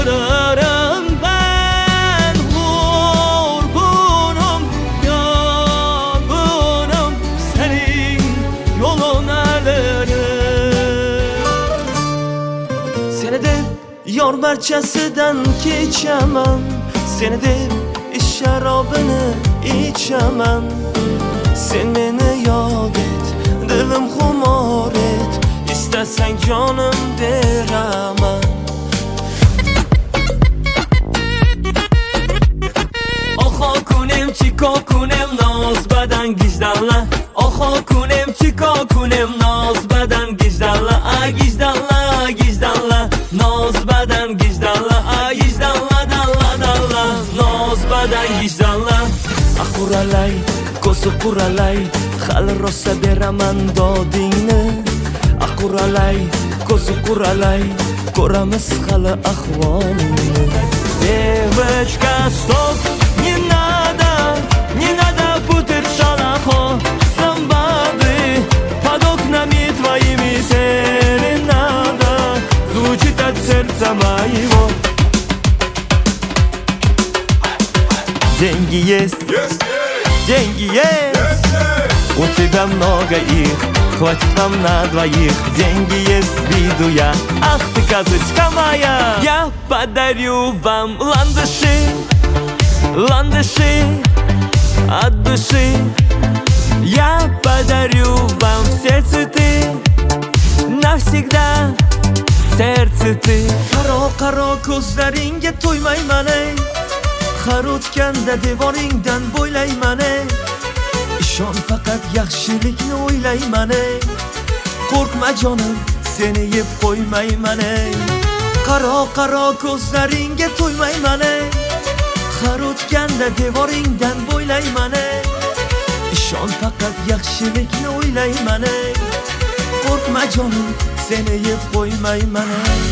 Kırarım ben vurgunum, yorgunum, senin yolun alırım. Seni de yor merçesinden geçemem, seni de şarabını içemem. Sen beni yad et, dilim xumar et, istesen canım veremem. Oho kunem çiko kunem naz beden gizdanla. Oho kunem çiko kunem naz beden gizdanla. Ay gizdanla gizdanla, naz beden gizdanla. Ay gizdanla dalla dalla, naz beden gizdanla. Quralay, ko'zi quralay, hali rosa beraman dodingni. Quralay, ko'zi quralay, ko'ramiz hali ahvolingni. Девочка, стоп, не надо путать шалахо. Somebody под окнами твоими серенада звучит от сердца моего. Деньги есть, деньги есть, у тебя много их, хватит нам на двоих. Деньги есть, виду я, ах ты козочка моя. Я подарю вам ландыши, ландыши от души. Я подарю вам все цветы, навсегда сердце ты. Qaro ko'zlaringga to'ymayman ey, har o'tganda devoringdan bo'ylayman ey. İshon faqat yaxshilikni o'ylayman ey. Qo'rqma jonim, seni yeb qo'ymayman ey. Qaro ko'zlaringga to'ymayman ey, har o'tganda devoringdan bo'ylayman ey. İshon faqat yaxshilikni o'ylayman ey. Qo'rqma jonim, seni yeb qo'ymayman ey.